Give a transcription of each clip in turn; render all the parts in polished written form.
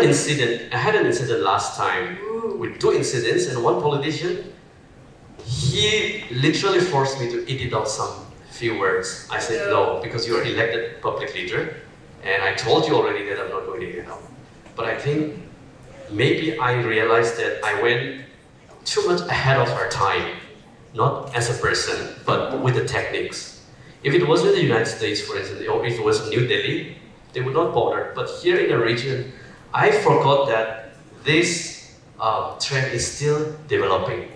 I had an incident last time with 2 incidents, and one politician, he literally forced me to edit out some few words. I said no, because you're elected public leader, and I told you already that I'm not going to edit it out. But I think maybe I realized that I went too much ahead of our time, not as a person, but with the techniques. If it was in the United States, for instance, or if it was New Delhi, they would not bother. But here in the region, I forgot that this trend is still developing.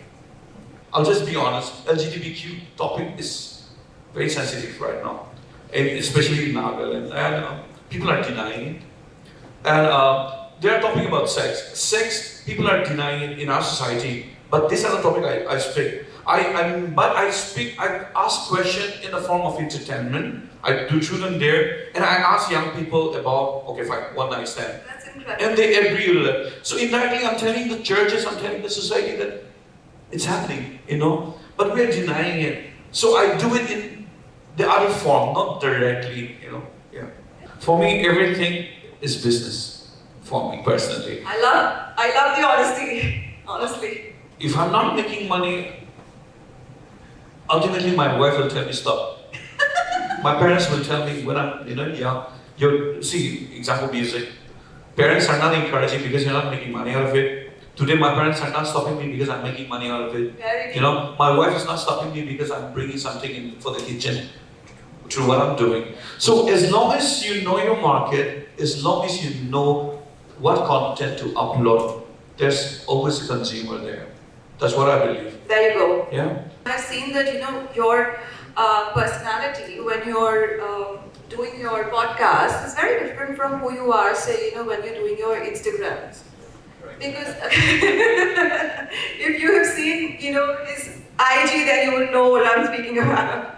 I'll just be honest, LGBTQ topic is very sensitive right now, and especially in Nagaland, and people are denying it. And they are talking about sex. Sex, people are denying it in our society, but this is a topic I speak. I ask questions in the form of entertainment. I do children there, and I ask young people about, okay, fine, one night stand. That's incredible. And they agree with it. So indirectly, I'm telling the churches, I'm telling the society that it's happening, but we're denying it. So I do it in the other form, not directly, yeah. For me, everything is business, for me personally. I love the honesty, honestly. If I'm not making money, ultimately my wife will tell me stop. My parents will tell me when I'm, young. See, example music. Parents are not encouraging because you're not making money out of it. Today my parents are not stopping me because I'm making money out of it. Very true. My wife is not stopping me because I'm bringing something in for the kitchen through what I'm doing. So as long as you know your market, as long as you know what content to upload, there's always a consumer there. That's what I believe. There you go. Yeah. I've seen that, your personality when you're doing your podcast is very different from who you are, say, when you're doing your Instagrams. Because if you have seen, his IG, then you would know what I'm speaking about.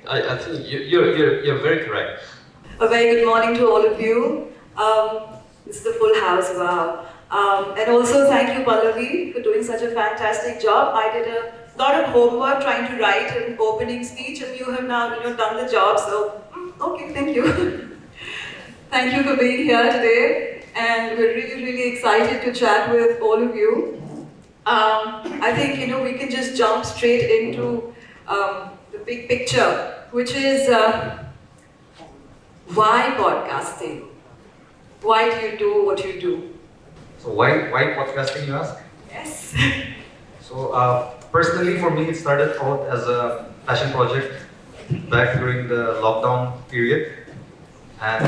I think you're very correct. A very good morning to all of you. This is the full house, wow. And also thank you, Pallavi, for doing such a fantastic job. I did a lot of homework trying to write an opening speech, and you have now done the job, so okay, thank you. Thank you for being here today. And we're really, really excited to chat with all of you. I think, we can just jump straight into the big picture, which is why podcasting? Why do you do what you do? So why podcasting, you ask? Yes. So personally for me it started out as a passion project back during the lockdown period, and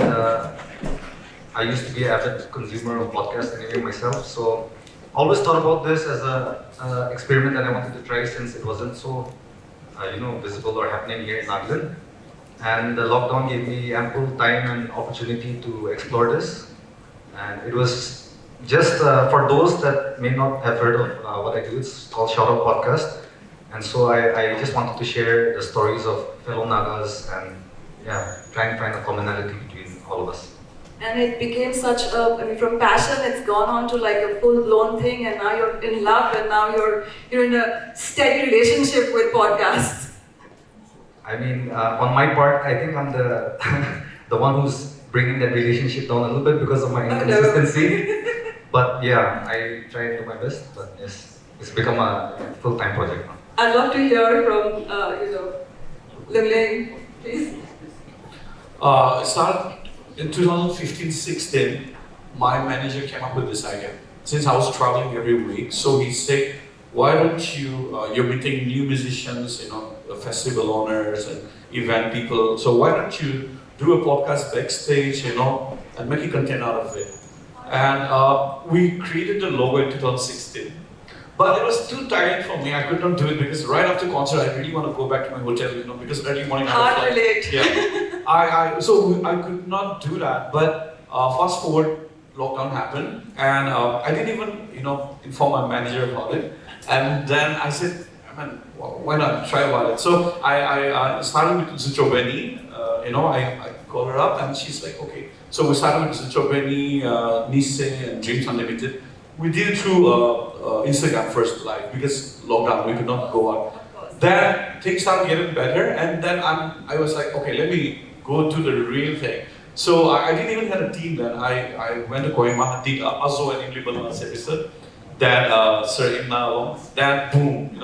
I used to be an avid consumer of podcasts anyway myself, so always thought about this as a experiment that I wanted to try since it wasn't so visible or happening here in Nagaland. And the lockdown gave me ample time and opportunity to explore this, and it was just for those that may not have heard of what I do. It's called Shout Out Podcast, and so I just wanted to share the stories of fellow Nagas and try and find a commonality between all of us. And it became such from passion, it's gone on to like a full-blown thing, and now you're in love, and now you're in a steady relationship with podcasts. I mean, on my part, I think I'm the the one who's bringing that relationship down a little bit because of my inconsistency. But yeah, I try and do my best. But yes, it's become a full-time project now. I'd love to hear from Ling Ling, please. It started in 2015-16. My manager came up with this idea. Since I was traveling every week, so he said, why don't you're meeting new musicians, festival owners and event people, so why don't you do a podcast backstage, and make a content out of it. And we created the logo in 2016. But it was too tiring for me. I could not do it because right after concert, I really want to go back to my hotel, because early morning I Hard had a flight. relate. Yeah. So I could not do that. But fast forward, lockdown happened, and I didn't even, inform my manager about it. And then I said, why not try about it? So I started with Zuchobeni. I called her up, and she's like, okay. So we started with Zuchobeni, Nise, and Dreams Unlimited. We did it through Instagram first, live, because lockdown, we could not go out. Then things started getting better, and then I was like, okay, let me go to the real thing. So I didn't even have a team then. I went to Kohima, did Azo and Imli Balana's episode. Then Sir Imna, then boom,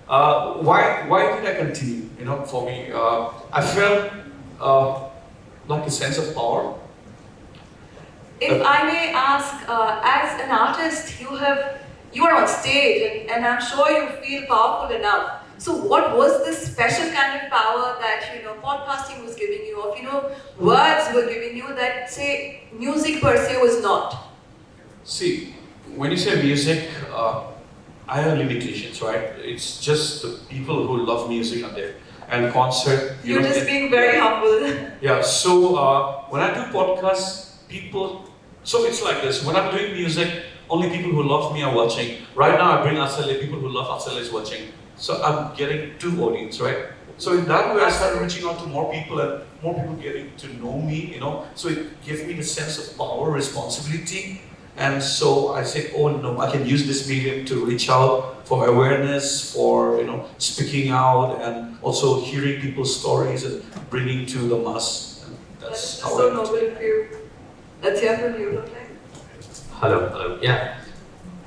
why did I continue? For me, I felt like a sense of power. If I may ask, as an artist, you are on stage, and I'm sure you feel powerful enough. So, what was this special kind of power that podcasting was giving you, or words were giving you that, say, music per se was not? See, when you say music, I have limitations, right? It's just the people who love music are there. And concert, You're just being very humble. Yeah, so when I do podcasts, so it's like this, when I'm doing music, only people who love me are watching. Right now I bring Asale, people who love Asale is watching. So I'm getting two audience, right? So in that way I started reaching out to more people and more people getting to know me, So it gave me the sense of power, responsibility. And so I said, oh no, I can use this medium to reach out for awareness, for speaking out, and also hearing people's stories and bringing to the mass. And that's how so noble of you. Let's hear from you, Lotte. Hello. Yeah,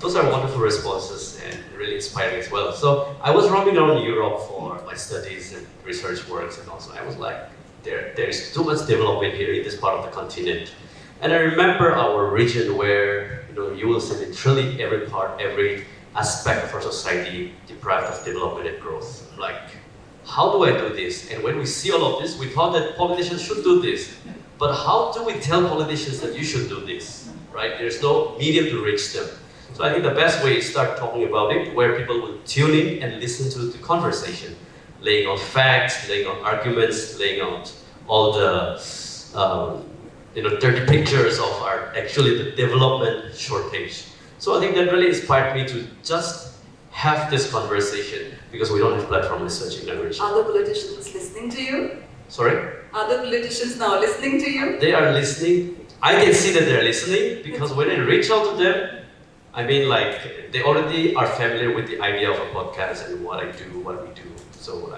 those are wonderful responses and really inspiring as well. So I was roaming around Europe for my studies and research works, and also I was like, there's too much development here in this part of the continent. And I remember our region where you will see literally every aspect of our society deprived of development and growth. I'm like, how do I do this? And when we see all of this, we thought that politicians should do this. But how do we tell politicians that you should do this? Right? There's no medium to reach them. So I think the best way is start talking about it, where people will tune in and listen to the conversation, laying out facts, laying out arguments, laying out all the dirty pictures of the development shortage. So I think that really inspired me to just have this conversation because we don't have platform research in language. Are the politicians listening to you? Sorry? Are the politicians now listening to you? They are listening. I can see that they're listening because when I reach out to them, they already are familiar with the idea of a podcast and what I do, what we do. So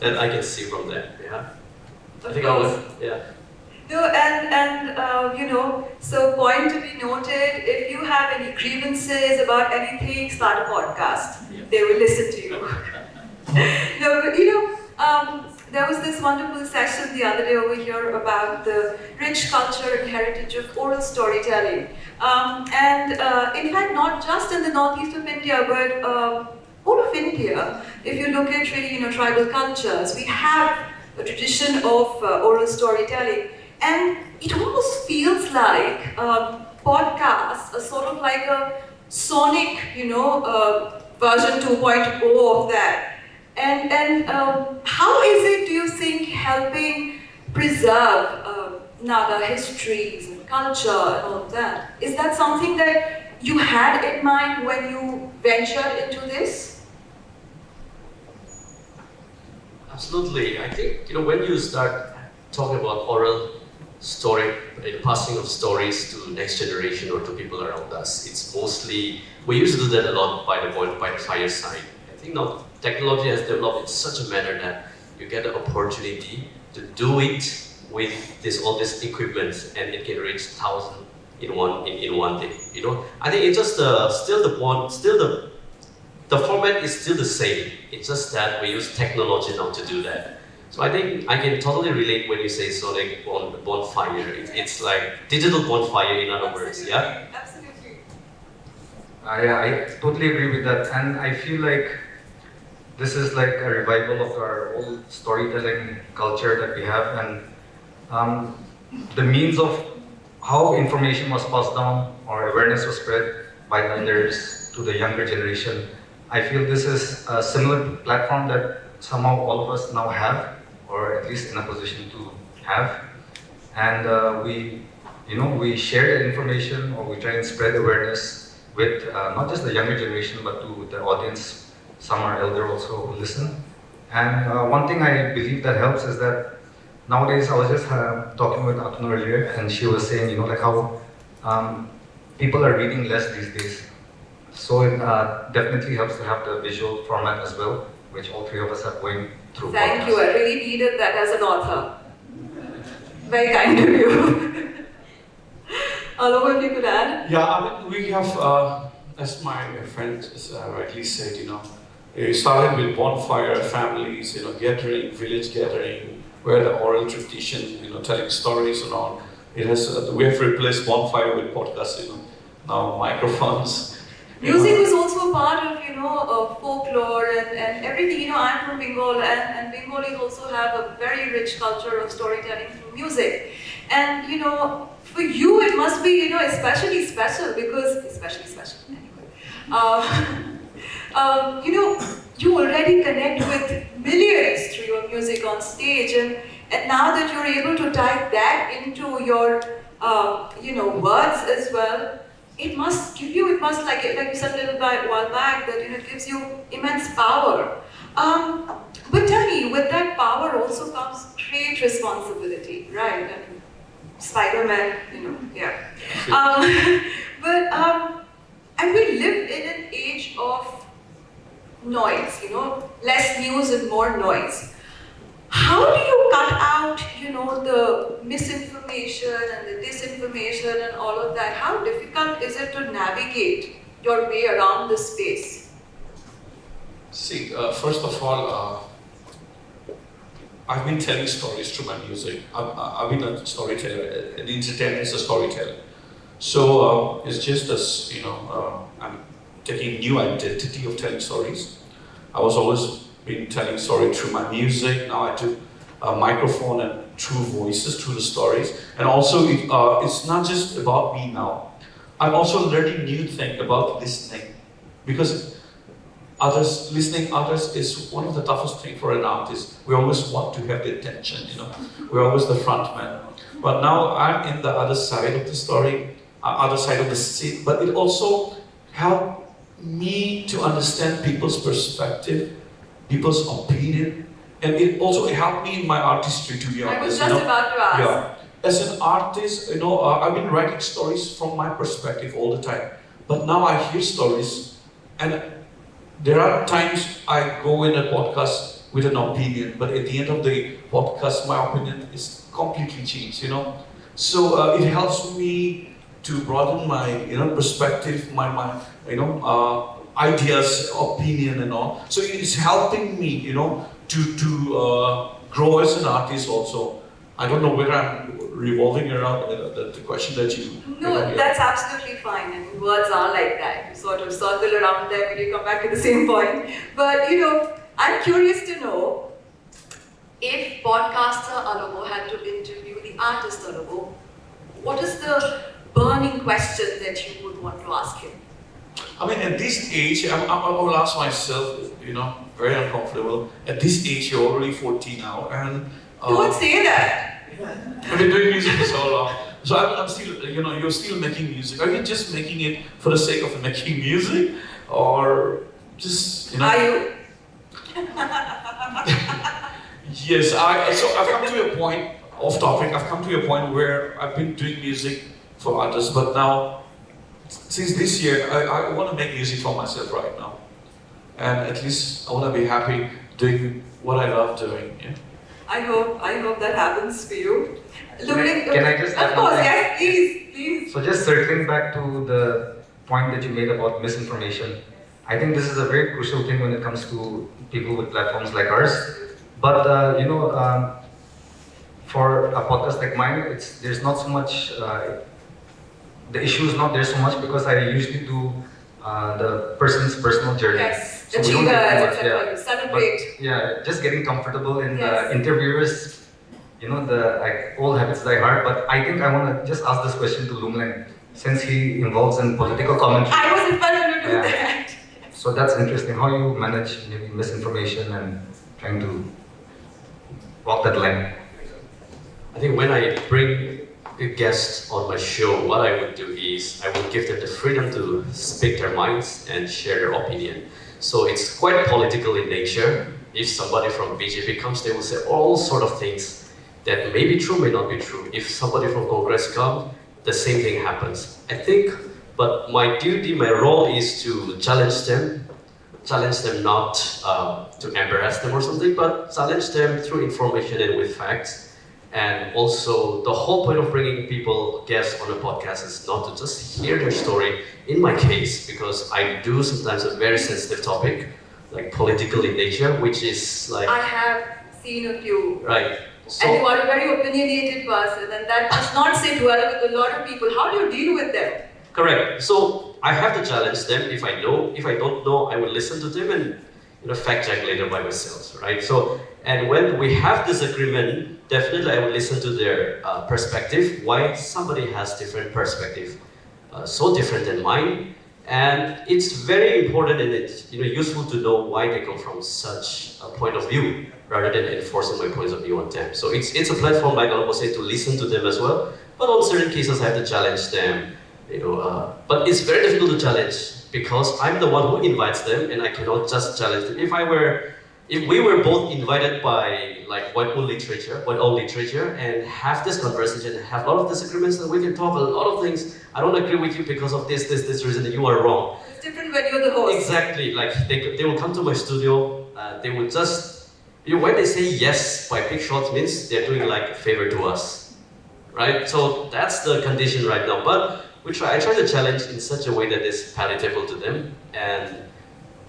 that I can see from them. Yeah. I think I would. Yeah. No, so point to be noted, if you have any grievances about anything, start a podcast. Yeah. They will listen to you. No, but there was this wonderful session the other day over here about the rich culture and heritage of oral storytelling. In fact, not just in the northeast of India, but all of India. If you look at really, tribal cultures, we have a tradition of oral storytelling. And it almost feels like podcasts are sort of like a sonic, version 2.0 of that. And how is it, do you think, helping preserve Naga histories and culture and all of that? Is that something that you had in mind when you ventured into this? Absolutely. I think, when you start talking about oral story, passing of stories to next generation or to people around us, it's mostly, we used to do that a lot by the fireside. I think now technology has developed in such a manner that you get the opportunity to do it with all this equipment, and it can reach thousands in one day. I think it's just the format is still the same. It's just that we use technology now to do that. So I think I can totally relate when you say sonic bonfire. It's like digital bonfire, in other words. Yeah. Absolutely. I totally agree with that, and I feel like this is like a revival of our old storytelling culture that we have, and the means of how information was passed down or awareness was spread by elders to the younger generation. I feel this is a similar platform that somehow all of us now have, or at least in a position to have, and we share that information, or we try and spread awareness with not just the younger generation but to the audience. Some are elder also who listen. And one thing I believe that helps is that nowadays, I was just talking with Atun earlier, and she was saying, how people are reading less these days. So it definitely helps to have the visual format as well, which all three of us are going through. Thank you, I really needed that as an author. Very kind of you. Aloha, if you could add. Yeah, I mean, we have, as my friend rightly said, it started with bonfire families, gathering, village gathering, where the oral tradition, telling stories and all. It has, we have replaced bonfire with podcasts, now microphones. Music was also a part of, folklore and everything. I'm from Bengal, and Bengalis also have a very rich culture of storytelling through music. And, for you it must be, especially special because, anyway. You already connect with millions through your music on stage, and now that you're able to type that into your, words as well, it must give you, like you said a little while back, that it gives you immense power. But tell me, with that power also comes great responsibility, right? I mean, Spider-Man, yeah. And we live in an age of noise, less news and more noise. How do you cut out, the misinformation and the disinformation and all of that? How difficult is it to navigate your way around this space? See, first of all, I've been telling stories through my music. I've been a storyteller. The entertainer is a storyteller. So it's just as, I'm taking a new identity of telling stories. I was always been telling story through my music. Now I do a microphone and through voices, through the stories. And also, it's not just about me now. I'm also learning new things about listening. Because listening others is one of the toughest things for an artist. We always want to have the attention, We're always the front man. But now I'm in the other side of the story, other side of the scene. But it also helped me to understand people's perspective, people's opinion, and it also helped me in my artistry, to be honest. I was just about to ask. Yeah. As an artist, I've been writing stories from my perspective all the time. But now I hear stories, and there are times I go in a podcast with an opinion, but at the end of the podcast, my opinion is completely changed, So it helps me to broaden my, perspective, my ideas, opinion, and all. So it's helping me, to grow as an artist also. I don't know whether I'm revolving around the question that you. No, that's absolutely fine. I mean, words are like that. You sort of circle around them and you come back to the same point. But I'm curious to know if podcaster Alobo had to interview the artist Alobo, what is the burning question that you would want to ask him? I mean, at this age, I will ask myself, very uncomfortable. At this age, you're already 40 now, and Don't say that. I've been doing music for so long. So I'm still, you're still making music. Are you just making it for the sake of making music, or just, Are you? Yes, so I've come to a point, off topic, I've come to a point where I've been doing music for others, but now, since this year, I want to make music for myself right now. And at least I want to be happy doing what I love doing. Yeah? I hope that happens for you. Can I just add Of course, one thing? yes, please. So just circling back to the point that you made about misinformation, I think this is a very crucial thing when it comes to people with platforms like ours. But for a podcast like mine, there's not so much. The issue is not there so much because I usually do the person's personal journey. Yes, So we don't get too much, etc. yeah. You celebrate. But yeah, just getting comfortable in Yes. the interviewers, the old habits die hard. But I think I want to just ask this question to Lumlen, since he involves in political commentary. I was in front of you to do Yeah. that. So that's interesting, how you manage maybe misinformation and trying to walk that line. I think when I bring a guest on my show, what I would do is I would give them the freedom to speak their minds and share their opinion. So it's quite political in nature. If somebody from BJP comes, they will say all sort of things that may be true, may not be true. If somebody from Congress comes, the same thing happens. I think, but my duty, my role is to challenge them not to embarrass them or something, but challenge them through information and with facts. And also, the whole point of bringing people, guests on a podcast is not to just hear their story. In my case, because I do sometimes a very sensitive topic, like political in nature, which is like... I have seen a few. Right. So, And you are a very opinionated person, and that does not sit well with a lot of people. How do you deal with them? correct. So I have to challenge them if I know. If I don't know, I will listen to them and fact check later by myself, right? So, and when we have disagreement, definitely I will listen to their perspective. Why somebody has different perspective, so different than mine, and it's very important and it's useful to know why they come from such a point of view, rather than enforcing my points of view on them. So it's a platform, like I almost say, to listen to them as well. But on certain cases, I have to challenge them. But it's very difficult to challenge because I'm the one who invites them, and I cannot just challenge them. If we were both invited by like white old literature, and have this conversation, and have a lot of disagreements, and we can talk a lot of things. I don't agree with you because of this reason, and you are wrong. It's different when you're the host. Exactly. Like they will come to my studio. They would just when they say yes by big shots means they're doing like a favor to us, right? So that's the condition right now. But I try to challenge in such a way that is palatable to them and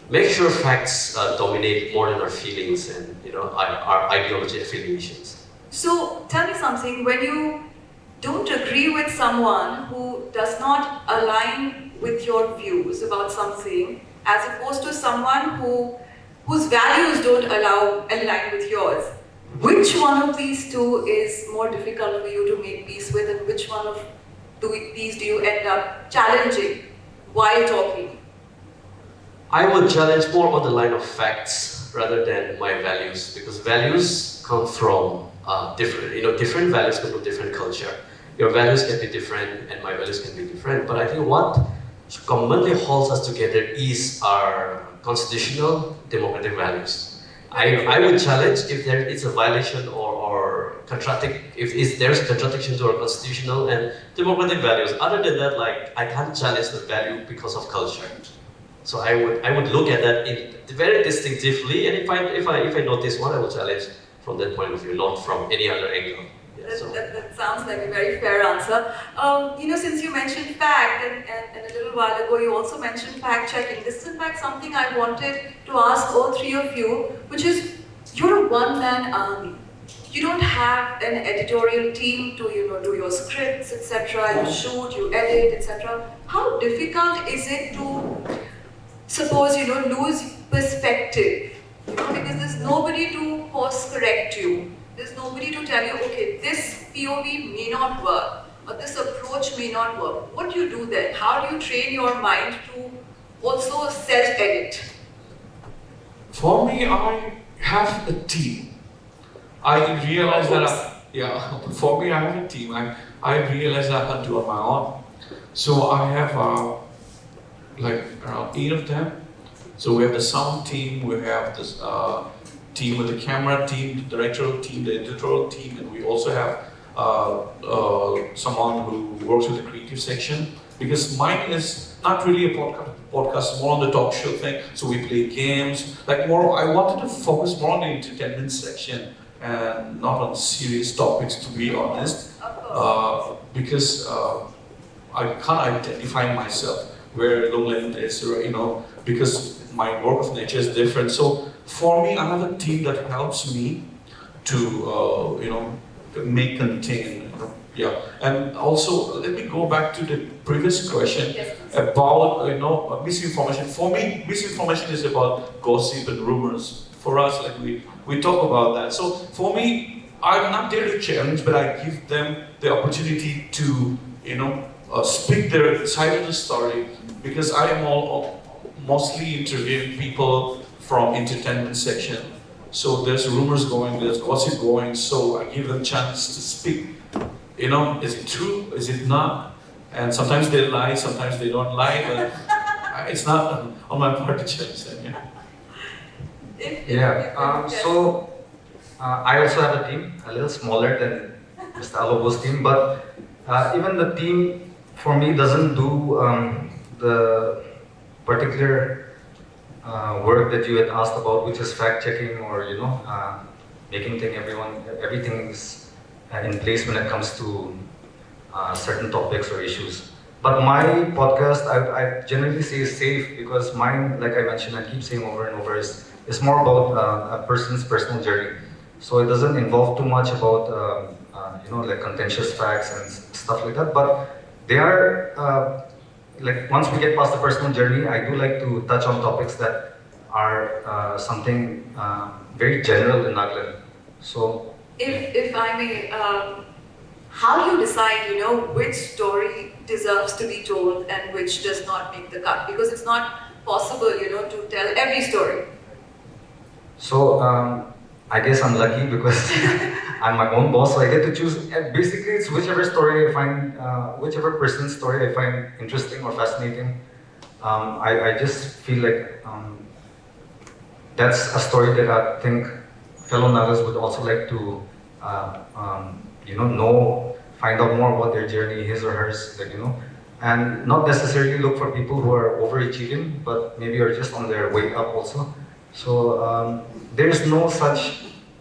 make sure facts dominate more than our feelings and our ideology affiliations. So tell me something, when you don't agree with someone who does not align with your views about something, as opposed to someone whose values don't align with yours, which one of these two is more difficult for you to make peace with, and which one of these do you end up challenging while talking? I would challenge more on the line of facts rather than my values, because values come from different values come from different culture. Your values can be different and my values can be different, but I think what commonly holds us together is our constitutional democratic values. I would challenge if there is a violation or if there's a contradiction to our constitutional and democratic values. Other than that, like I can't challenge the value because of culture. So I would look at that very distinctively, and if I notice one, I will challenge from that point of view, not from any other angle. Yeah, so. That sounds like a very fair answer. Since you mentioned fact, and a little while ago you also mentioned fact checking. This is in fact something I wanted to ask all three of you, which is, you're a one-man army. You don't have an editorial team to do your scripts, etc. You shoot, you edit, etc. How difficult is it to suppose lose perspective? Because there's nobody to course correct you. There's nobody to tell you, okay, this POV may not work, or this approach may not work. What do you do then? How do you train your mind to also self-edit? For me, I have a team. I realize for me, I have a team. I realize that I can't do it on my own. So I have like around 8 of them. So we have the sound team, we have this team with the camera team, the directorial team, the editorial team, and we also have someone who works with the creative section. Because mine is not really a podcast, more on the talk show thing. So we play games, like more. I wanted to focus more on the entertainment section and not on serious topics, to be honest. Because I can't identify myself where Lowland is, because my work of nature is different. So for me, I have a team that helps me to, make contain. Yeah, and also let me go back to the previous question about misinformation. For me, misinformation is about gossip and rumors. For us, like we talk about that. So for me, I'm not there to challenge, but I give them the opportunity to speak their side of the story, because I am mostly interviewing people from entertainment section. So there's rumors going, there's gossip going, so I give them a chance to speak. Is it true? Is it not? And sometimes they lie, sometimes they don't lie, but it's not on my part to challenge them. I also have a team, a little smaller than Mr. Alobo's team, but even the team for me doesn't do the particular work that you had asked about, which is fact checking or making everything is in place when it comes to certain topics or issues. But my podcast, I generally say is safe because mine, like I mentioned, I keep saying over and over, is more about a person's personal journey. So it doesn't involve too much about like contentious facts and stuff like that. But they are like once we get past the personal journey, I do like to touch on topics that are something very general in Nagaland. So If I may, how do you decide, which story deserves to be told and which does not make the cut? Because it's not possible, to tell every story. So I guess I'm lucky because I'm my own boss, so I get to choose. Basically, it's whichever story I find, whichever person's story I find interesting or fascinating. I just feel like that's a story that I think fellow Nagas would also like to, find out more about their journey, his or hers, and not necessarily look for people who are overachieving, but maybe are just on their way up also. So there's no such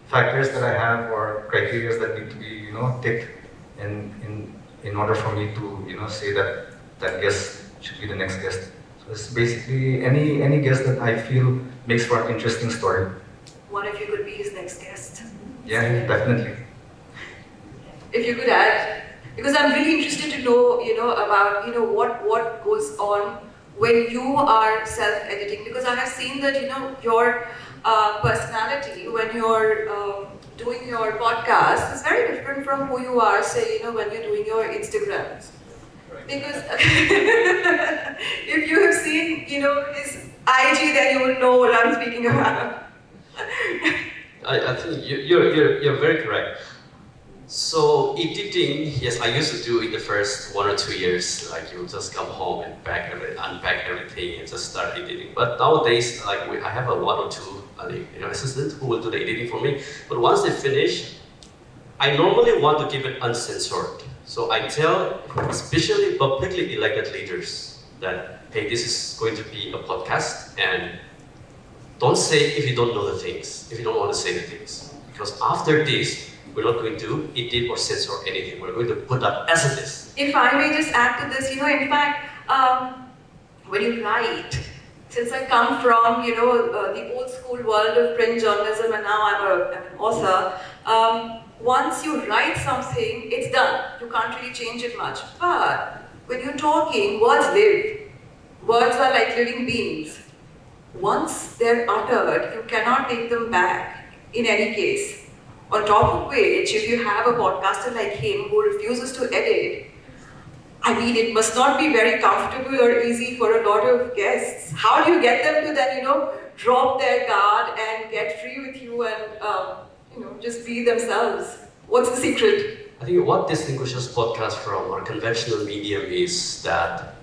factors that I have or criteria that need to be, ticked in order for me to, say that that guest should be the next guest. So it's basically any guest that I feel makes for an interesting story. What if you could be his next guest? Yeah, definitely. If you could add, because I'm really interested to know, about, what goes on when you are self-editing. Because I have seen that, your personality when you're doing your podcast is very different from who you are, say, when you're doing your Instagrams. Because if you have seen, his IG, then you will know what I'm speaking about. I think you're very correct. So editing, yes, I used to do in the first 1 or 2 years, like you just come home and unpack everything and just start editing. But nowadays, I have a 1 or 2 assistants who will do the editing for me. But once they finish, I normally want to keep it uncensored. So I tell, especially publicly elected leaders, that hey, this is going to be a podcast, and don't say if you don't know the things, if you don't want to say the things, because after this, we're not going to edit or censor anything. We're going to put up as it is. If I may just add to this, in fact, when you write, since I come from, the old school world of print journalism and now I'm an author, once you write something, it's done. You can't really change it much. But when you're talking, words live. Words are like living beings. Once they're uttered, you cannot take them back in any case. On top of which, if you have a podcaster like him who refuses to edit, I mean, it must not be very comfortable or easy for a lot of guests. How do you get them to then, drop their guard and get free with you and, just be themselves? What's the secret? I think what distinguishes podcast from our conventional medium is that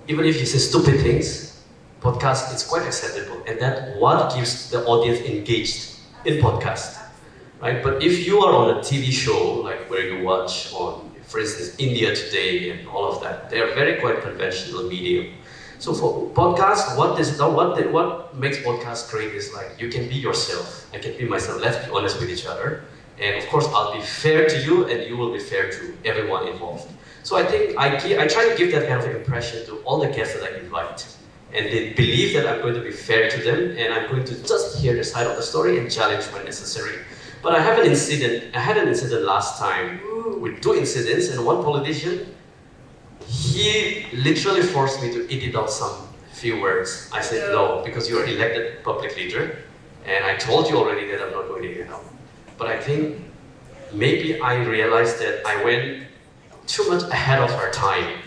even if you say stupid things, podcast is quite acceptable, and that what keeps the audience engaged in podcast. Right? But if you are on a TV show, like where you watch on, for instance, India Today and all of that, they are very quite conventional medium. So for podcasts, what makes podcasts great is like you can be yourself. I can be myself. Let's be honest with each other, and of course I'll be fair to you, and you will be fair to everyone involved. So I think I try to give that kind of impression to all the guests that I invite, and they believe that I'm going to be fair to them, and I'm going to just hear their side of the story and challenge when necessary. But I had an incident last time with 2 incidents, and one politician, he literally forced me to edit out some few words. I said no, because you're elected public leader, and I told you already that I'm not going to edit out. But I think maybe I realized that I went too much ahead of our time,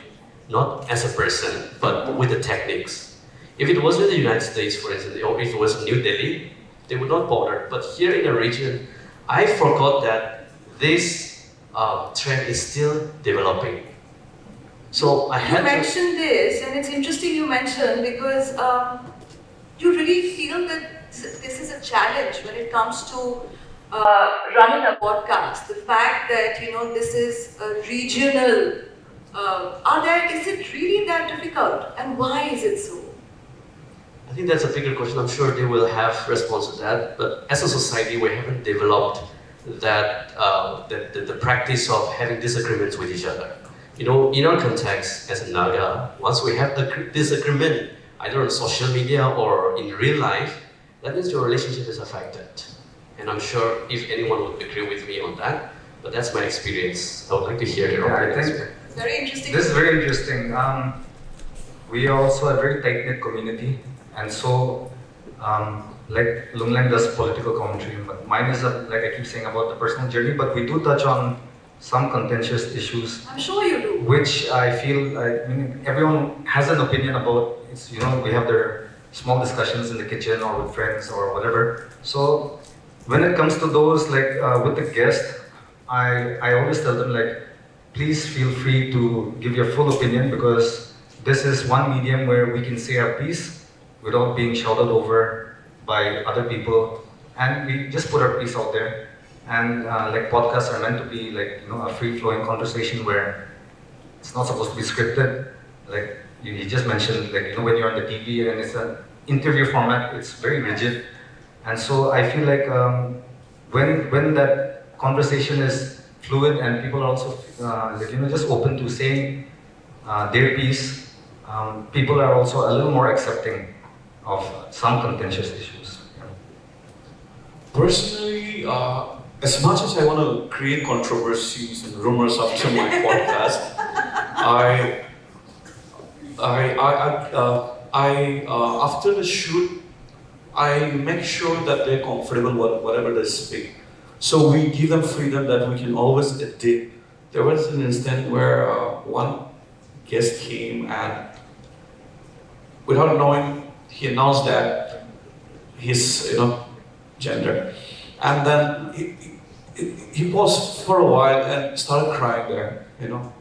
not as a person, but with the techniques. If it was in the United States, for instance, or if it was New Delhi, they would not bother. But here in the region, I forgot that this trend is still developing. So I had You mentioned this, and it's interesting you mentioned because you really feel that this is a challenge when it comes to running a podcast. The fact that this is a regional, is it really that difficult, and why is it so? I think that's a bigger question. I'm sure they will have response to that. But as a society, we haven't developed that the practice of having disagreements with each other. You know, in our context as a Naga, once we have the disagreement, either on social media or in real life, that means your relationship is affected. And I'm sure if anyone would agree with me on that, but that's my experience. I would like to hear your Yeah, I opinions. think It's very interesting. this is very interesting. We are also a very tight-knit community, and so like Lunglang does political commentary, but mine is like I keep saying about the personal journey, but we do touch on some contentious issues, I'm sure you do. which I feel, I mean, everyone has an opinion about. It's, you know, we have their small discussions in the kitchen or with friends or whatever. So when it comes to those, like with the guest, I always tell them like, please feel free to give your full opinion, because this is one medium where we can say our piece without being shouted over by other people, and we just put our piece out there. And like podcasts are meant to be like, you know, a free-flowing conversation where it's not supposed to be scripted. Like you just mentioned, like, you know, when you're on the TV and it's an interview format, it's very rigid. And so I feel like when that conversation is fluid and people are also like, you know, just open to saying their piece, people are also a little more accepting of some contentious issues. Personally, as much as I want to create controversies and rumors after my podcast, after the shoot, I make sure that they're comfortable whatever they speak. So we give them freedom that we can always edit. There was an instant where one guest came and, without knowing, he announced that his, you know, gender, and then he paused for a while and started crying there, you know,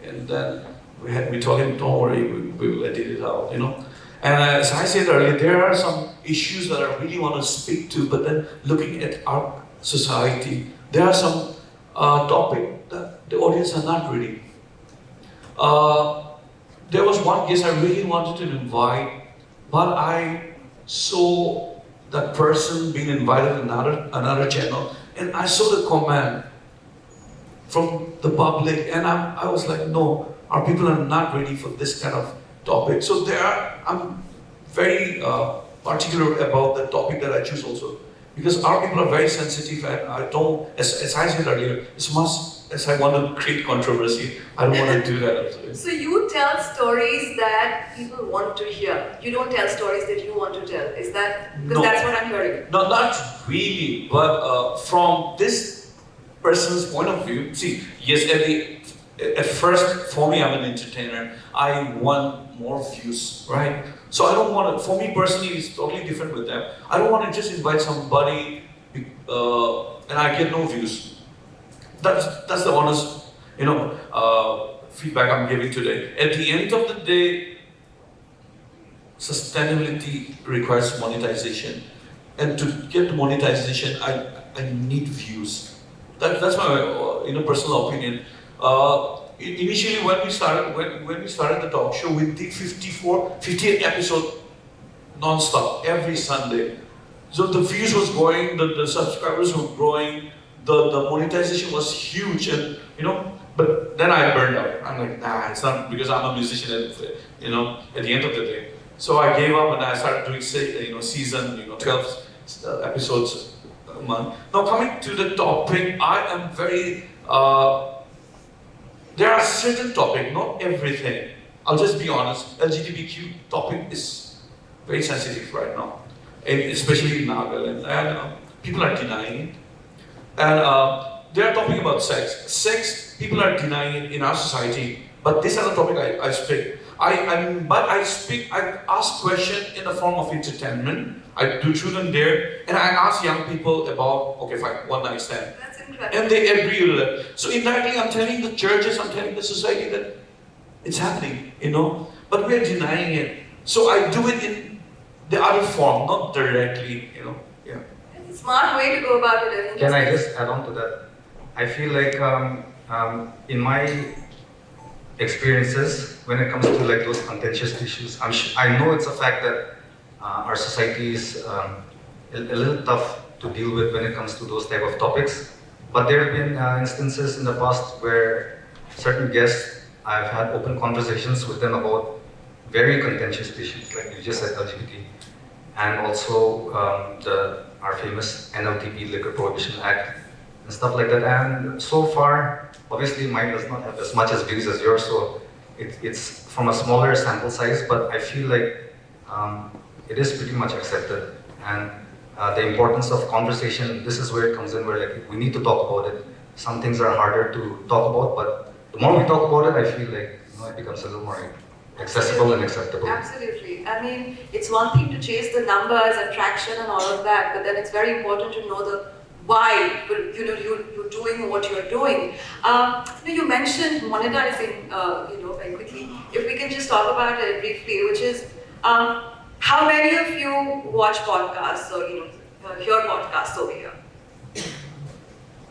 and then we told him, don't worry, we will edit it out, you know. And as I said earlier, there are some issues that I really want to speak to, but then looking at our society, there are some topics that the audience are not ready. There was one guest I really wanted to invite, but I saw that person being invited to another channel, and I saw the comment from the public, and I was like, no, our people are not ready for this kind of topic. So I'm very particular about the topic that I choose also, because our people are very sensitive, and I don't, as I said earlier, as much as I want to create controversy, I don't want to do that also. So you tell stories that people want to hear. You don't tell stories that you want to tell. Is that, because No. that's what I'm hearing. No, not really, but from this person's point of view, see, yes, at first, for me, I'm an entertainer. I want more views, right? So I don't want to, for me personally, it's totally different with them. I don't want to just invite somebody and I get no views. That's the honest, you know, feedback I'm giving today. At the end of the day, sustainability requires monetization, and to get monetization, I need views. That's my personal opinion. Initially, when we started the talk show, we did 58 episodes non-stop every Sunday. So the views was growing, the subscribers were growing, the monetization was huge, and you know. But then I burned out. I'm like, nah, it's not, because I'm a musician. At the end of the day. So I gave up and I started doing season 12 episodes a month. Now coming to the topic, I am very. There are certain topics, not everything. I'll just be honest. LGBTQ topic is very sensitive right now, and especially in Nagaland, and people are denying it. And they are talking about sex. Sex, people are denying it in our society. But this is a topic I speak. I ask questions in the form of entertainment. I do children there, and I ask young people about, okay, fine, one night stand. That's incredible. And they agree with it. So indirectly, I'm telling the churches, I'm telling the society that it's happening, but we're denying it. So I do it in the other form, not directly, yeah. It's a smart way to go about it, isn't it? Can I just add on to that? I feel like in my experiences, when it comes to like those contentious issues, I know it's a fact that our society is a little tough to deal with when it comes to those type of topics. But there have been instances in the past where certain guests, I've had open conversations with them about very contentious issues, like you just said, LGBT, and also our famous NLTP, Liquor Prohibition Act, and stuff like that. And so far, obviously mine does not have as much as views as yours, so it's from a smaller sample size, but I feel like it is pretty much accepted. And the importance of conversation, this is where it comes in, where like we need to talk about it. Some things are harder to talk about, but the more we talk about it, I feel like it becomes a little more accessible and acceptable. Absolutely. I mean, it's one thing to chase the numbers and traction and all of that, but then it's very important to know the why you're doing what you're doing. You mentioned monetizing, very quickly. If we can just talk about it briefly, which is how many of you watch podcasts or hear podcasts over here?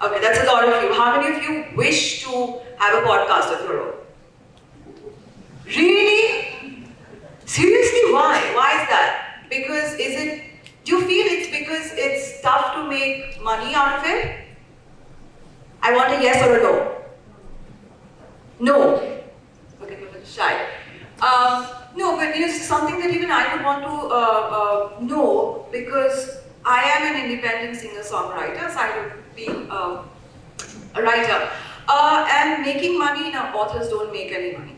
Okay, that's a lot of you. How many of you wish to have a podcast of your own? Really? Seriously, why? Why is that? Because do you feel it's because it's tough to make money out of it? I want a yes or a no. No. Okay, you're a little shy. No, but it's something that even I would want to know, because I am an independent singer-songwriter, aside of being a writer. And making money, authors don't make any money.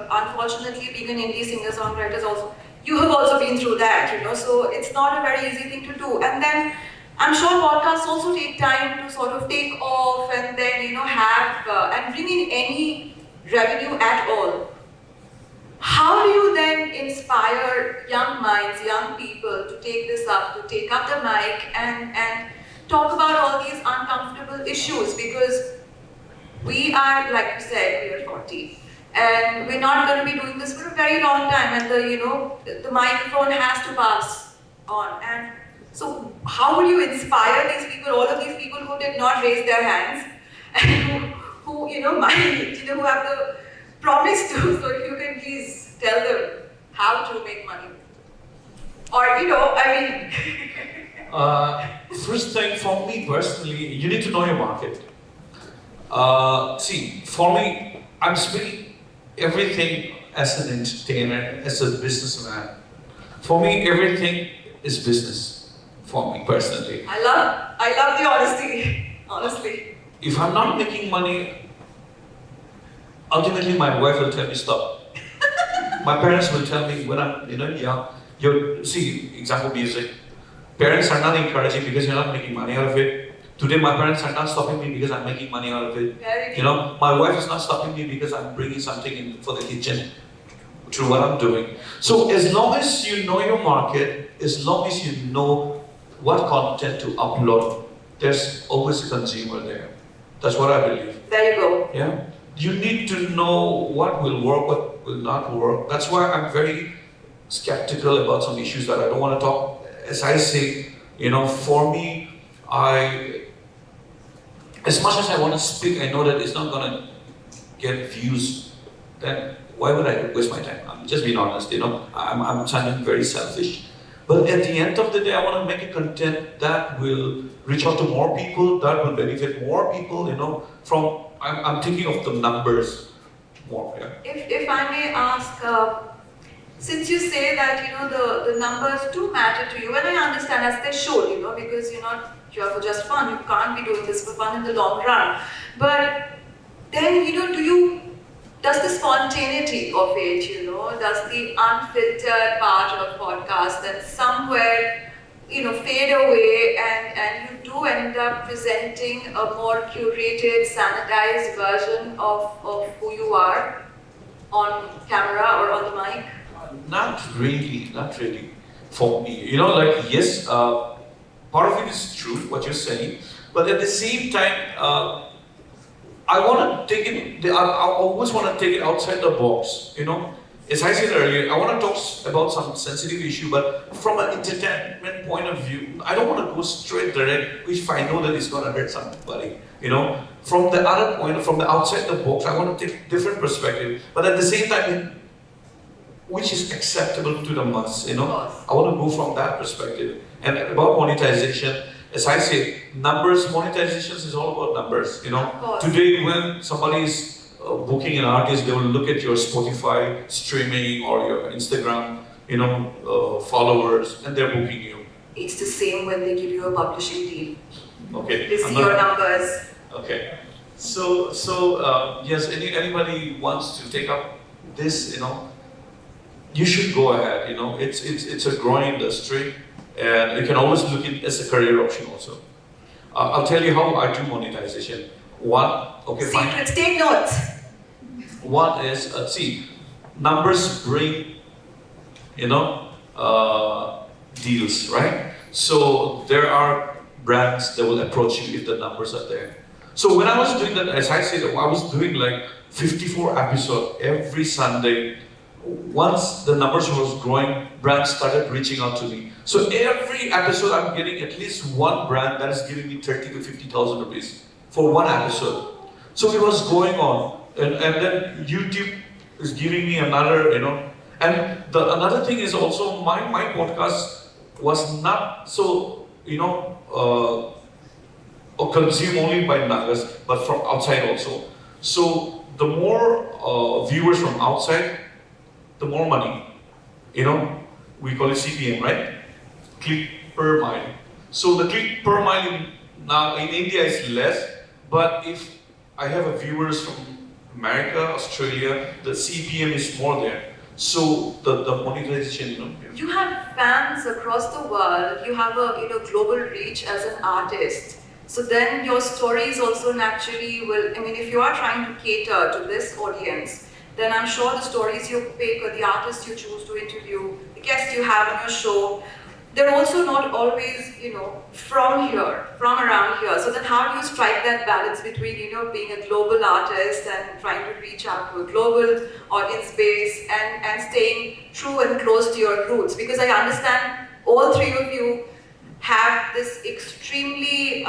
Unfortunately, being an indie singer-songwriter is also, you have also been through that, so it's not a very easy thing to do. And then I'm sure podcasts also take time to sort of take off and then, have and bring in any revenue at all. How do you then inspire young minds, young people to take this up, to take up the mic and talk about all these uncomfortable issues? Because we are, like you said, we are 40. And we're not going to be doing this for a very long time, and the microphone has to pass on. And so, how will you inspire these people, all of these people who did not raise their hands, and who who have the promise to? So, if you can please tell them how to make money, or First thing, for me personally, you need to know your market. See, for me, I'm speaking everything as an entertainer, as a businessman. For me, everything is business. For me personally. I love the honesty, honestly. If I'm not making money, ultimately my wife will tell me stop. My parents will tell me when I'm, young. See, example music. Parents are not encouraging because you're not making money out of it. Today, my parents are not stopping me because I'm making money out of it. My wife is not stopping me because I'm bringing something in for the kitchen through what I'm doing. So, as long as you know your market, as long as you know what content to upload, there's always a consumer there. That's what I believe. There you go. Yeah. You need to know what will work, what will not work. That's why I'm very skeptical about some issues that I don't want to talk. As I say, for me, as much as I want to speak, I know that it's not going to get views. Then why would I waste my time? I'm just being honest, I'm sounding very selfish. But at the end of the day, I want to make a content that will reach out to more people, that will benefit more people, I'm thinking of the numbers more, yeah. If I may ask, since you say that the numbers do matter to you, and I understand as they should, because you're not here for just fun. You can't be doing this for fun in the long run. But then, does the spontaneity of it, does the unfiltered part of podcast then somewhere, fade away, and you do end up presenting a more curated, sanitized version of who you are on camera or on the mic? Not really. For me, yes, part of it is true, what you're saying, but at the same time, I want to take it, I always want to take it outside the box, As I said earlier, I want to talk about some sensitive issue, but from an entertainment point of view, I don't want to go straight direct, which if I know that it's going to hurt somebody, From the other point, from the outside the box, I want to take different perspective, but at the same time, which is acceptable to the mass, I want to go from that perspective. And about monetization, as I say, numbers, monetization is all about numbers. You know, Of course. today when somebody is booking an artist, they will look at your Spotify streaming or your Instagram, followers, and they're booking you. It's the same when they give you a publishing deal. Okay. They see your numbers. Okay. So yes, anybody wants to take up this, you should go ahead. It's a growing industry, and you can always look at it as a career option also. I'll tell you how I do monetization. One, okay, fine. Secrets, take notes. One is, numbers bring, deals, right? So there are brands that will approach you if the numbers are there. So when I was doing that, as I said, I was doing like 54 episodes every Sunday. Once the numbers was growing, brands started reaching out to me. So every episode I'm getting at least one brand that is giving me 30 to 50,000 rupees for one episode. So it was going on. And then YouTube is giving me another, And another thing is also my podcast was not so, or consumed only by Nagas, but from outside also. So the more viewers from outside, the more money. We call it CPM, right? Click per mile. So the click per mile now in India is less, but if I have a viewers from America, Australia, the CPM is more there. So the monetization, You have fans across the world. You have a global reach as an artist. So then your stories also naturally will. If you are trying to cater to this audience, then I'm sure the stories you pick or the artists you choose to interview, the guests you have on your show, they're also not always, from around here. So then how do you strike that balance between, being a global artist and trying to reach out to a global audience base and staying true and close to your roots? Because I understand all three of you have this extreme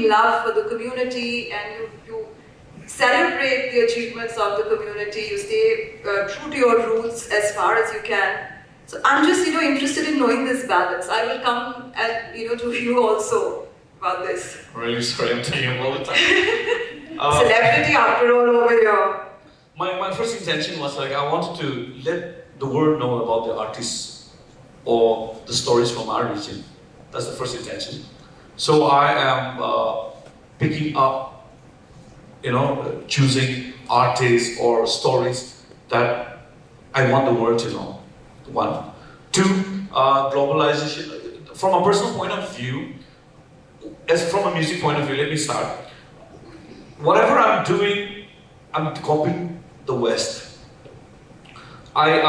love for the community, and you celebrate the achievements of the community. You stay true to your roots as far as you can. So I'm just, interested in knowing this balance. I will come and, to you also about this. Really sorry, I'm telling you all the time. Celebrity after all over here. My first intention was I wanted to let the world know about the artists or the stories from our region. That's the first intention. So I am picking up, choosing artists or stories that I want the world to know. One. Two, globalization. From a personal point of view, from a music point of view, let me start. Whatever I'm doing, I'm copying the West. They've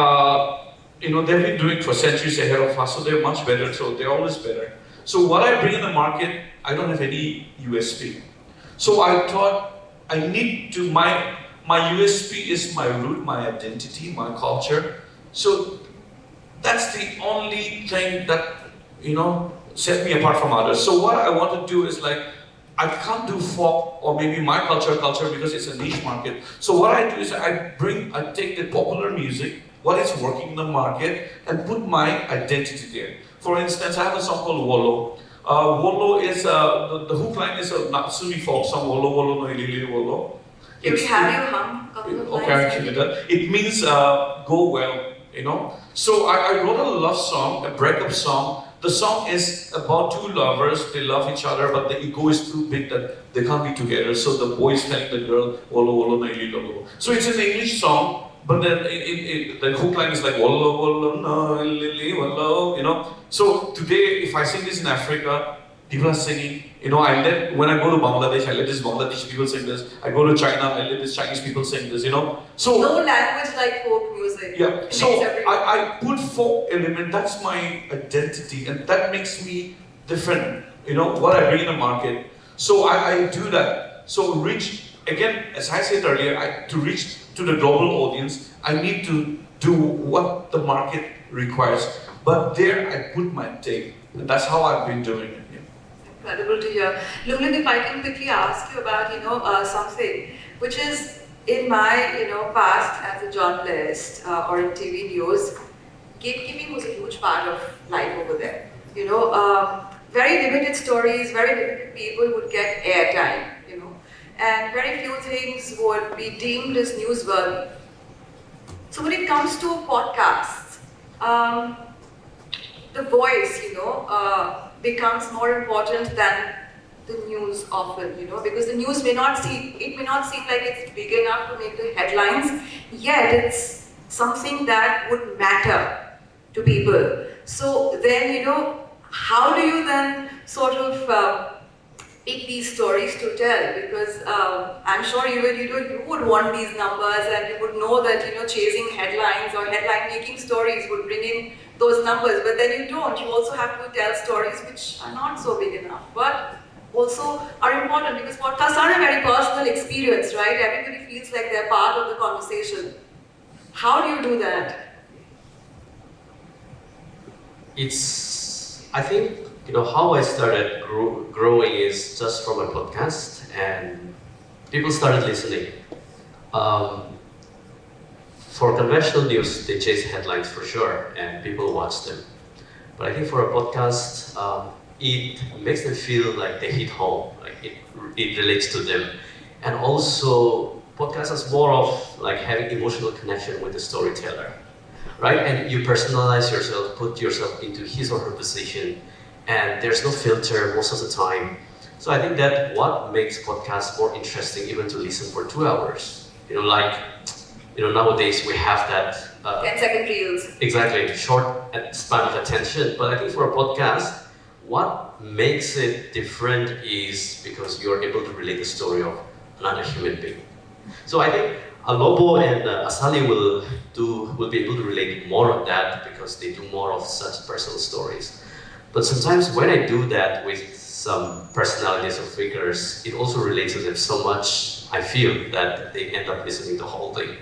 been doing for centuries ahead of us, so they're much better, so they're always better. So what I bring in the market, I don't have any USP. So I thought I need to, my USP is my root, my identity, my culture. So that's the only thing that, set me apart from others. So what I want to do is I can't do folk or maybe my culture because it's a niche market. So what I do is I take the popular music, what is working in the market, and put my identity there. For instance, I have a song called Wollo. Wollo is, the hook line is a Natsumi folk song, Wollo Wollo no Ilili Wollo. Can we have you hum a couple of lines? Okay, I can do that. It means go well, So I wrote a love song, a breakup song. The song is about two lovers, they love each other, but the ego is too big that they can't be together. So the boy is telling the girl, Wollo Wollo no Ilili Wollo. So it's an English song, but then the hook line is like Wollo Wollo no Ilili Wollo, So today, if I sing this in Africa, people are singing, when I go to Bangladesh, I let these Bangladeshi people sing this. I go to China, I let these Chinese people sing this, So no language like folk music. yeah, so I put folk element, that's my identity, and that makes me different, what I bring in the market. So I do that. So again, as I said earlier, to reach to the global audience, I need to do what the market requires. But there I put my take, and that's how I've been doing it. Incredible to hear. Lumlin, if I can quickly ask you about, something which is in my, past as a journalist or in TV news, gatekeeping was a huge part of life over there. very limited stories, very limited people would get airtime, and very few things would be deemed as newsworthy. So when it comes to podcasts, the voice, becomes more important than the news often, because the news may not seem like it's big enough to make the headlines, yet it's something that would matter to people. So then, how do you then sort of pick these stories to tell? Because I'm sure you would want these numbers, and you would know that chasing headlines or headline making stories would bring in those numbers, but then you don't. You also have to tell stories which are not so big enough, but also are important, because podcasts are a very personal experience, right? Everybody feels like they're part of the conversation. How do you do that? I think, how I started growing is just from a podcast, and people started listening. For conventional news, they chase headlines for sure, and people watch them. But I think for a podcast, it makes them feel like they hit home, like it relates to them. And also, podcast is more of like having emotional connection with the storyteller, right? And you personalize yourself, put yourself into his or her position, and there's no filter most of the time. So I think that what makes podcasts more interesting even to listen for 2 hours. Nowadays we have that 10-second reels. Exactly, short span of attention. But I think for a podcast, what makes it different is because you're able to relate the story of another human being. So I think Lobo and Asali will be able to relate more on that because they do more of such personal stories. But sometimes when I do that with some personalities or figures, it also relates to them so much, I feel, that they end up listening to the whole thing.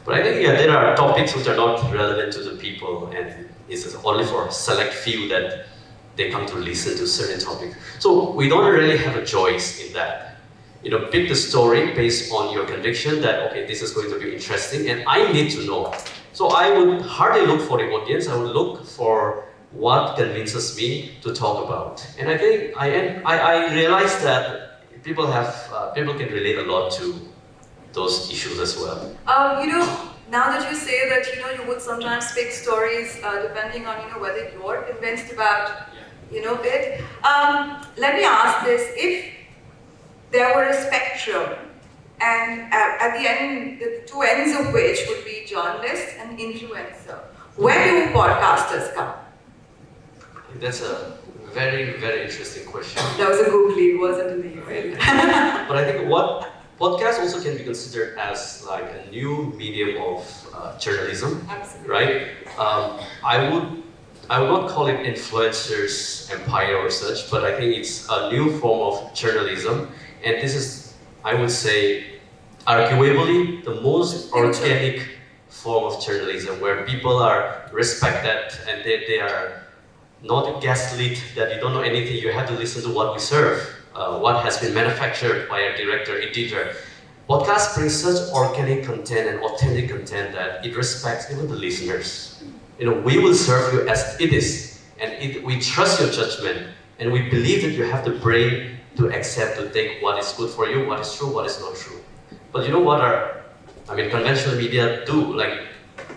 But I think there are topics which are not relevant to the people, and it's only for a select few that they come to listen to certain topics. So we don't really have a choice in that. Pick the story based on your conviction that, okay, this is going to be interesting, and I need to know. So I would hardly look for the audience, I would look for what convinces me to talk about. And I think I realized that people can relate a lot to those issues as well. Now that you say that you would sometimes pick stories depending on whether you're convinced about it. Let me ask this: if there were a spectrum, and at the end, the two ends of which would be journalist and influencer, where do podcasters come? That's a very, very interesting question. That was a googly, it wasn't in the email. But I think what podcast also can be considered as like a new medium of journalism. Absolutely. Right? I would not call it influencers empire or such, but I think it's a new form of journalism, and this is, I would say, arguably the most organic form of journalism, where people are respected and they are not gaslit that you don't know anything, you have to listen to what we serve, what has been manufactured by a director, editor. Podcasts bring such organic content and authentic content that it respects even the listeners. We will serve you as it is, and we trust your judgment, and we believe that you have the brain to accept, to take what is good for you, what is true, what is not true. But conventional media do,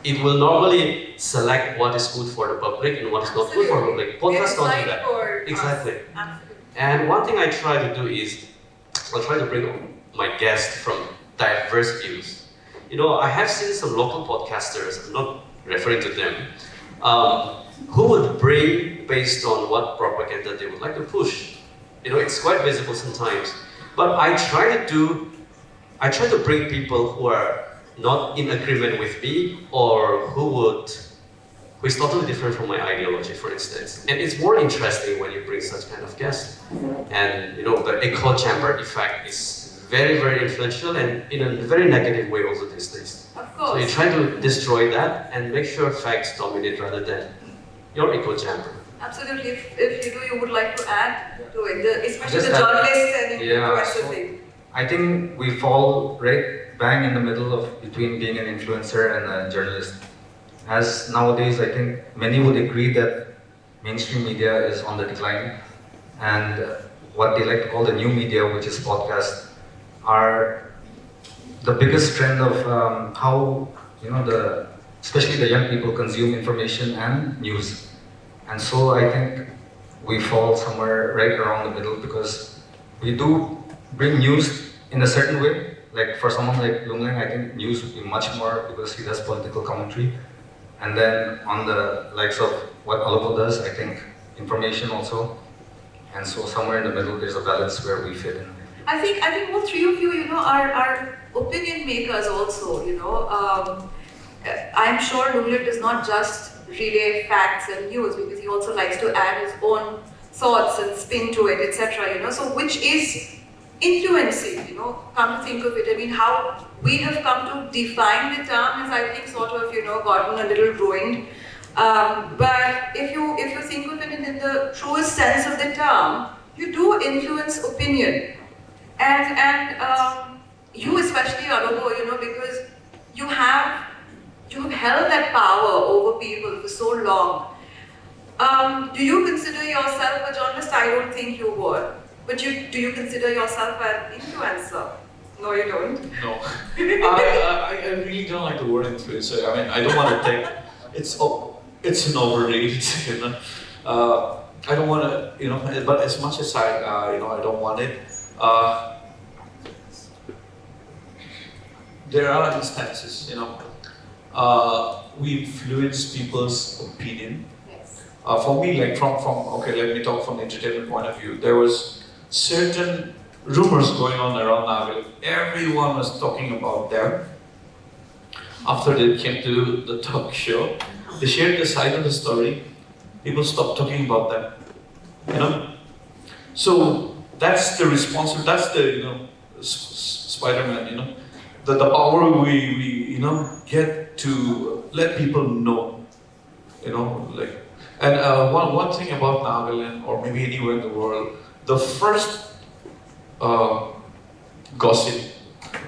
it will normally select what is good for the public and what is not good for the public. Podcasts don't do that. Exactly. And one thing I try to do is, I'll try to bring my guests from diverse views. I have seen some local podcasters, I'm not referring to them, who would bring based on what propaganda they would like to push. It's quite visible sometimes. But I try to bring people who are not in agreement with me, or who is totally different from my ideology, for instance. And it's more interesting when you bring such kind of guests. And the echo chamber effect is very, very influential, and in a very negative way also these days. Of course. So you try to destroy that and make sure facts dominate rather than your echo chamber. Absolutely. If you would like to add to it, especially Just the journalist and yeah, influencer so thing. I think we fall right bang in the middle of between being an influencer and a journalist. As nowadays, I think many would agree that mainstream media is on the decline, and what they like to call the new media, which is podcasts, are the biggest trend of how especially the young people consume information and news. And so I think we fall somewhere right around the middle because we do bring news in a certain way. Like for someone like Lungling, I think news would be much more because he does political commentary. And then on the likes of what Alopo does, I think information also. And so somewhere in the middle, there's a balance where we fit in. I think all three of you, are opinion makers also. I'm sure Lunglit does not just relay facts and news because he also likes to add his own thoughts and spin to it, etc. So which is influencing, come to think of it. I mean, how we have come to define the term is, I think, sort of, gotten a little ruined. But if you think of it in the truest sense of the term, you do influence opinion. And you especially, Alopo, because you have held that power over people for so long. Do you consider yourself a journalist? I don't think you would. But do you consider yourself an influencer? No, you don't. No. I really don't like the word influencer. I mean, I don't want to take, it's an overrated, I don't want to, but as much as I don't want it, there are instances, we influence people's opinion. Yes. For me, like okay, let me talk from the entertainment point of view. There was certain rumors going on around Nagal. Everyone was talking about them. After they came to the talk show, they shared the side of the story. People stopped talking about them. So that's the responsibility. That's the Spider-Man. The power we get to let people know. And one thing about Nagaland, or maybe anywhere in the world, the first gossip,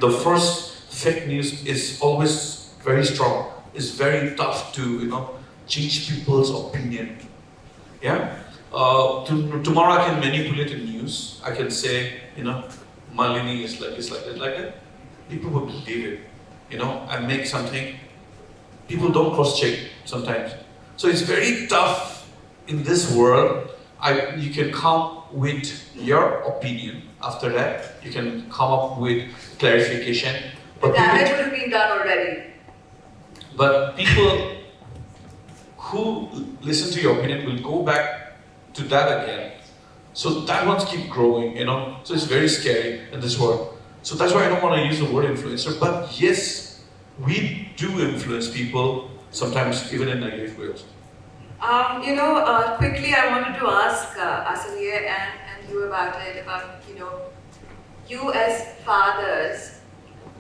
the first fake news is always very strong. It's very tough to change people's opinion. Yeah. Tomorrow I can manipulate the news. I can say Malini is like that. People will believe it. I make something. People don't cross-check sometimes. So it's very tough in this world. You can come with your opinion. After that, you can come up with clarification. The damage would have been done already. But people who listen to your opinion will go back to that again. So that ones keep growing, So it's very scary in this world. So that's why I don't want to use the word influencer. But yes, we do influence people, sometimes even in negative ways. Quickly I wanted to ask Asaliya and you about it, about, you as fathers,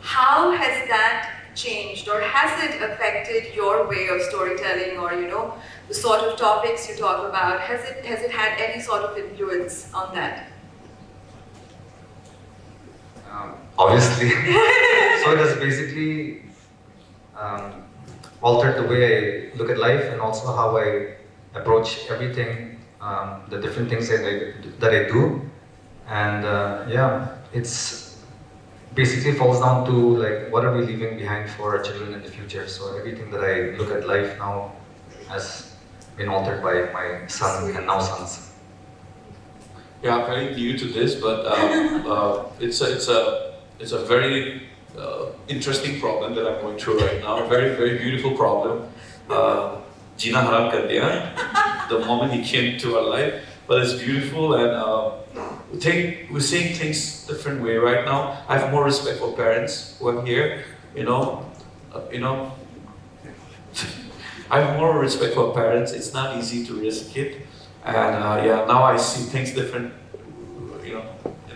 how has that changed or has it affected your way of storytelling or, the sort of topics you talk about? Has it had any sort of influence on that? Obviously. So it has basically altered the way I look at life and also how I approach everything, the different things that I do. And it's basically falls down to like, what are we leaving behind for our children in the future? So everything that I look at life now has been altered by my son and now sons. Yeah, I'm very new to this, but it's a very interesting problem that I'm going through right now. A very, very beautiful problem. Jina haram kar diya, the moment he came to our life, but it's beautiful and we're seeing things different way right now. I have more respect for parents who are here, I have more respect for parents. It's not easy to raise a kid, and now I see things different,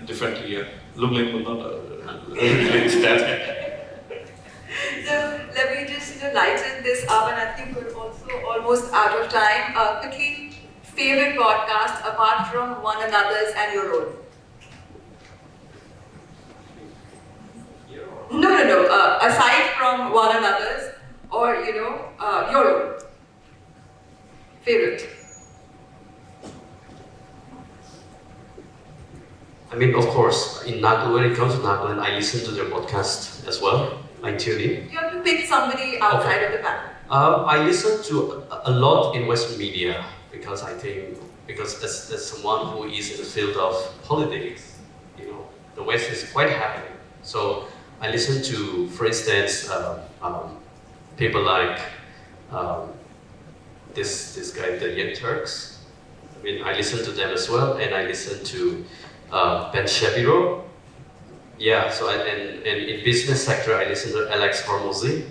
differently. Lungling will not relate to that. So let me just lighten this up, and I think we're also almost out of time. Quickly, favorite podcast apart from one another's and your own? No. Aside from one another's or your own favorite. I mean, of course, in Nagaland, when it comes to Nagaland, I listen to their podcast as well. I tune in. You have to pick somebody outside of the panel. I listen to a lot in Western media because I think, because as someone who is in the field of politics, you know, the West is quite happy. So I listen to, for instance, people like this guy, the Young Turks. I mean, I listen to them as well, and I listen to Ben Shapiro. Yeah, so and in business sector, I listen to Alex Hormozy.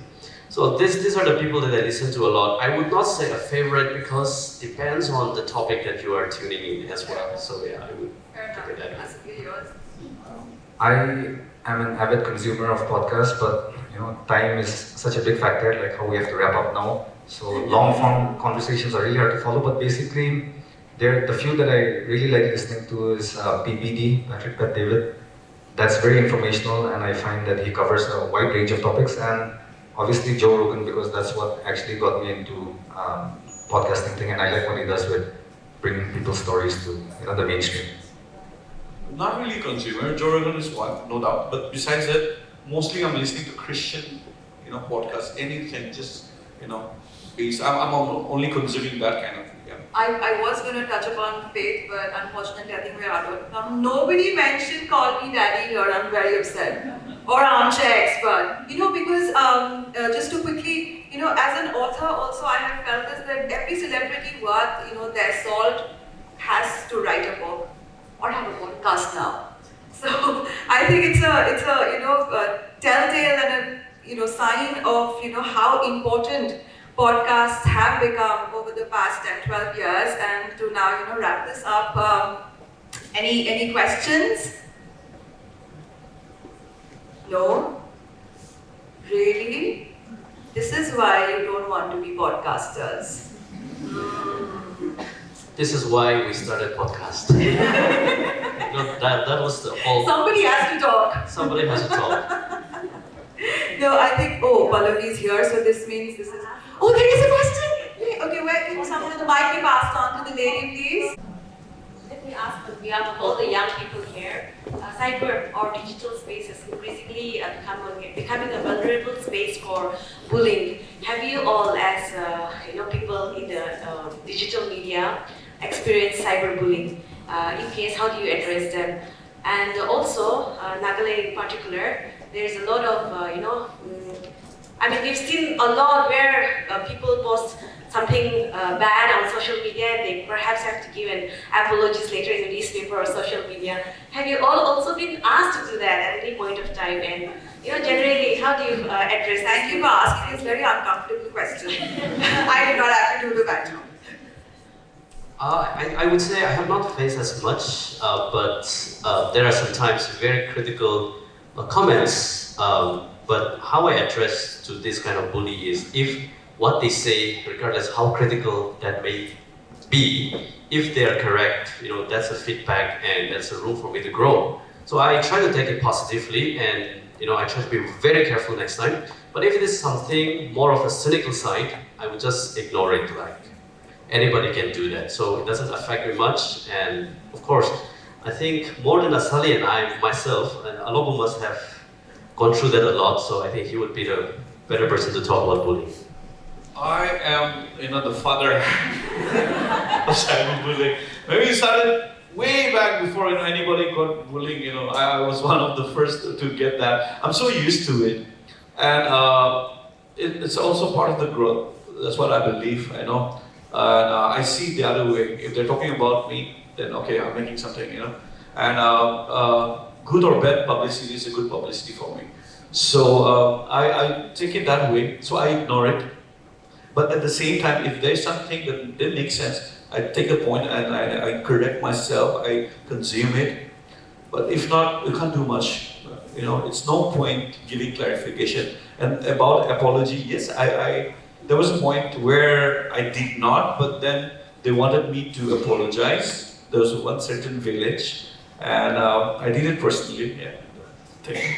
So these are the people that I listen to a lot. I would not say a favorite because depends on the topic that you are tuning in as well. So yeah, I would Fair look at that. Possibly yours. I am an avid consumer of podcasts, but time is such a big factor, like how we have to wrap up now. So long form conversations are really hard to follow, but basically, the few that I really like listening to is PBD, Patrick Bet David. That's very informational, and I find that he covers a wide range of topics, and obviously Joe Rogan, because that's what actually got me into podcasting thing, and I like what he does with bringing people's stories to the mainstream. Not really consumer. Joe Rogan is one, no doubt. But besides that, mostly I'm listening to Christian, podcasts. Anything, just based. I'm only consuming that kind of thing. Yeah. I was going to touch upon faith, but unfortunately I think we're out of time. Nobody mentioned Call Me Daddy here, I'm very upset. Or armchair expert. Because just to quickly, as an author also I have felt this, that every celebrity worth, their salt has to write a book or have a podcast now. So I think it's a telltale and a sign of how important podcasts have become over the past 10-12 years. And to now wrap this up, any questions? No? Really? This is why you don't want to be podcasters. This is why we started podcast. that was the whole. Somebody has to talk. Somebody has to talk. No, I think, Pallavi's here, so this means this is... Oh, there is a question! Okay, where can someone of the mic be passed on to the lady, please? Let me ask on behalf of all the young people here, cyber or digital space has increasingly becoming a vulnerable space for bullying. Have you all, as people in the digital media, experienced cyberbullying? In case, how do you address them? And also, Nagaland in particular, there's a lot of, we've seen a lot where people post something bad on social media, and they perhaps have to give an apologies later in the newspaper or social media. Have you all also been asked to do that at any point of time? And generally, how do you address? Thank you for asking this very uncomfortable question. I did not have to do the background. I would say I have not faced as much, but there are sometimes very critical comments. But how I address to this kind of bully is, if what they say, regardless how critical that may be, if they are correct, that's a feedback and that's a room for me to grow. So I try to take it positively, and I try to be very careful next time. But if it is something more of a cynical side, I would just ignore it. Like anybody can do that, so it doesn't affect me much. And of course, I think more than Asali and I myself, and Alobo must have gone through that a lot. So I think he would be the better person to talk about bullying. I am, the father of cyberbullying. Maybe it started way back before anybody got bullying. I was one of the first to get that. I'm so used to it, and it's also part of the growth. That's what I believe. And I see the other way. If they're talking about me, then okay, I'm making something. And good or bad publicity is a good publicity for me. So I take it that way. So I ignore it. But at the same time, if there's something that didn't make sense, I take a point and I correct myself, I consume it. But if not, you can't do much. It's no point giving clarification. And about apology, yes, there was a point where I did not, but then they wanted me to apologize. There was one certain village, and I did it personally. Yeah. Thank you.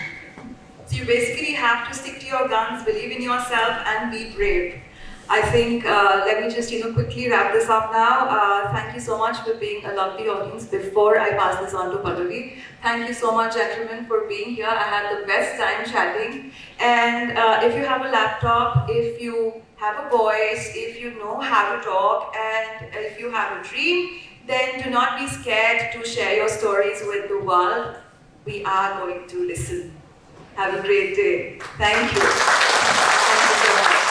So you basically have to stick to your guns, believe in yourself, and be brave. I think let me just quickly wrap this up now. Thank you so much for being a lovely audience. Before I pass this on to Pallavi, thank you so much, gentlemen, for being here. I had the best time chatting. And if you have a laptop, if you have a voice, if you know how to talk, and if you have a dream, then do not be scared to share your stories with the world. We are going to listen. Have a great day. Thank you. Thank you so much.